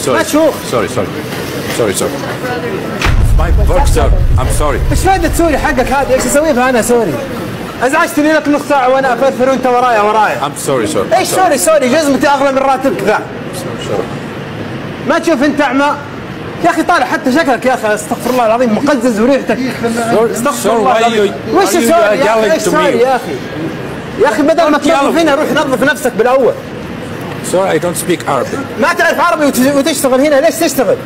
ما تشوف. سوري ماي ورك سير. ام سوري. ايش فائدة سوري حقك هذا؟ ايش اسوي فيها انا سوري؟ ازعجتني لك نص ساعة وانا افرفر وانت ورايا. ام سوري ايش سوري؟ جزمتي اغلى من راتبك ذا. ما تشوف انت اعمى؟ يا اخي طالع حتى شكلك يا اخي، استغفر الله العظيم، مقزز وريحتك. استغفر الله العظيم. وش سوري يا اخي؟ ايش سوري يا اخي؟ يا اخي بدل ما تنظف هنا روح نظف نفسك بالاول. Sorry, I don't speak Arabic. ما تعرف عربي وتشتغل هنا، ليش تشتغل؟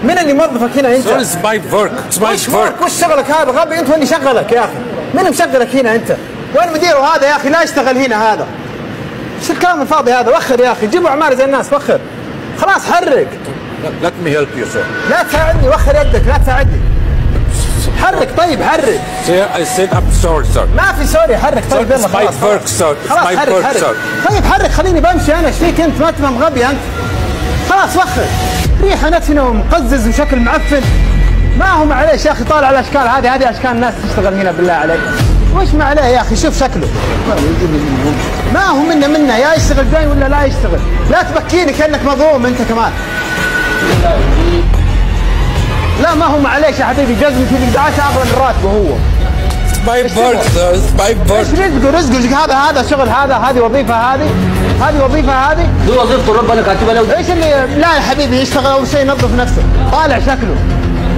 من اللي موظفك هنا انت؟ Sorry, it's my work. It's my work. وش شغلك هذا؟ غبي انت، واللي شغلك يا اخي؟ من مشغلك هنا انت؟ وين مديره هذا يا اخي؟ لا يشتغل هنا هذا. شو الكلام الفاضي هذا؟ وخر يا اخي، جيبوا عمال زي الناس، وخر. خلاص حرك. Let me help you, sir. لا تساعدني، وخر يدك، لا تساعدني. حرك طيب حرك. I said I'm sorry, sir. ما في سوري، حرك طيب يلا خلاص. It's my work, sir. خلاص حرك. طيب حرك، خليني بمشي انا، ايش فيك انت؟ ما تفهم غبي انت. خلاص وخر. ريحه نتنه ومقزز وشكل معفن. ما هو معليش يا اخي، طالع الاشكال هذه اشكال الناس تشتغل هنا بالله عليك. وش ما عليه يا اخي؟ شوف شكله. ما هو منه يا يشتغل زين ولا لا يشتغل. لا تبكيني كانك مظلوم انت كمان. لا ما هو معليش يا حبيبي، جزمتي اللي قدعتها اغلى من راتبه هو. My work, sir. It's my work. ايش رزقه؟ هذا شغل، هذه وظيفة، هذه وظيفة، دي وظيفته ربنا كاتبها له. ايش اللي لا يا حبيبي، يشتغل اول شيء ينظف نفسه، طالع شكله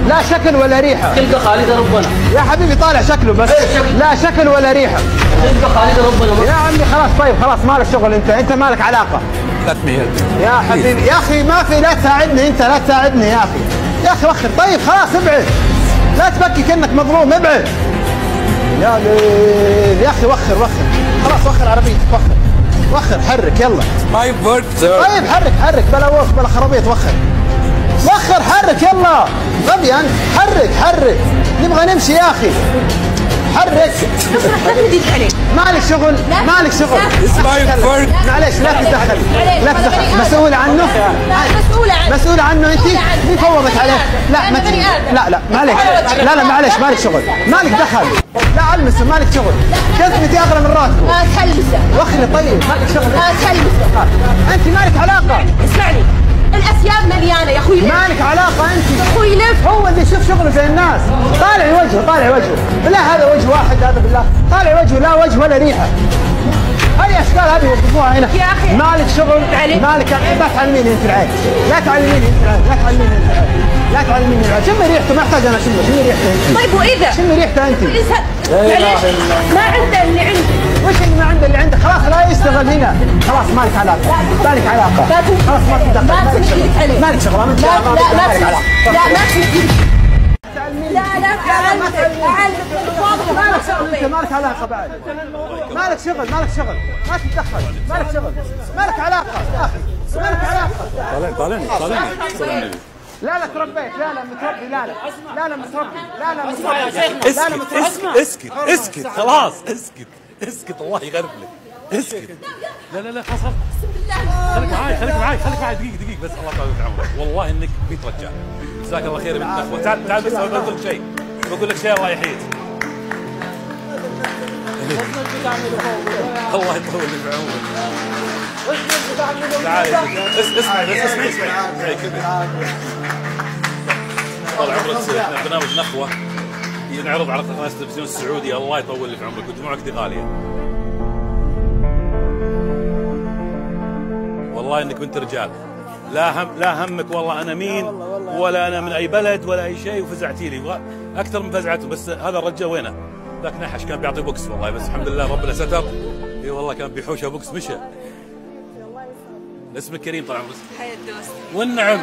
لا شكل ولا ريحة. تلقى خالد ربنا يا حبيبي، طالع شكله بس لا شكل ولا ريحة. تلقى خالد ربنا يا عمي خلاص طيب خلاص، مالك شغل انت مالك علاقة. Let me help. يا حبيبي يا اخي ما في، لا تساعدني انت، لا تساعدني يا اخي. يا اخي وخر طيب خلاص، ابعد، لا تبكي كأنك مظلوم، ابعد يا ليل. يا اخي وخر خلاص، وخر عربيتك، وخر حرك يلا. My work, sir. طيب حرك بلا وقف بلا خرابيط، وخر حرك يلا. غبي انت، حرك نبغى نمشي يا اخي، حرك. مالك شغل. It's my work. معليش لا تتدخل. مسؤول عنه انت. مين فوضك عليه؟ لا معليش، لا معليش، مالك شغل، مالك دخل. لا المسه، مالك شغل. جزمتي اغلى من راتبه. ما تلمسه. وخري طيب، مالك شغل. ما تلمسه. انت مالك علاقه. اسمعني، الاسياد مليانه يا اخوي. مالك علاقه انت يا اخوي لف. هو اللي يشوف شغله زي الناس. طالع وجهه بالله، هذا وجه واحد، هذا بالله طالع وجهه، لا وجه ولا ريحه. هاي اشكال هذه يوظفوها هنا يا اخي. مالك شغل. مالك لا تعلميني انت العين، لا تعلميني العين. شمي ريحته، ما احتاج انا شمي ريحته انت. طيب واذا شمي ريحته انت. معليش، ما عنده اللي عندي. وش اللي ما عنده اللي عندك؟ خلاص لا يشتغل هنا، خلاص مالك علاقه. خلاص ما تدخل. مالك شغل. لا مالك علاقه. لا ما تجي. لا مالك علاقه بعد. مالك شغل، ما تتدخل. مالك علاقه يا اخي، مالك علاقه. طالعني. لا تربيت، لا متربي، لا متربي. اسكت خلاص، اسكت الله يغرب لك. اسكت. لا خلاص. خليك معي دقيقة بس. الله يطول في عمرك، والله انك بيت رجال. جزاك الله خير يا بنت الاخوة. تعال بس بقول لك شيء الله يحييك. الله يطول لك في عمرك. تعال اسمعي طال عمرك. احنا برنامج نخوة نعرض على قناة التلفزيون السعودي. الله يطول لك في عمرك، ودموعك دي غالية. والله انك بنت رجال. لا همك والله انا مين ولا انا من اي بلد ولا اي شيء، وفزعتي لي اكثر من فزعته. بس هذا الرجال وينه؟ ذاك نحش كان بيعطي بوكس والله، بس الحمد لله ربنا ستر. اي والله كان بيحوشها بوكس مشى. اسمك كريم طال عمرك. حياة دوست. والنعم.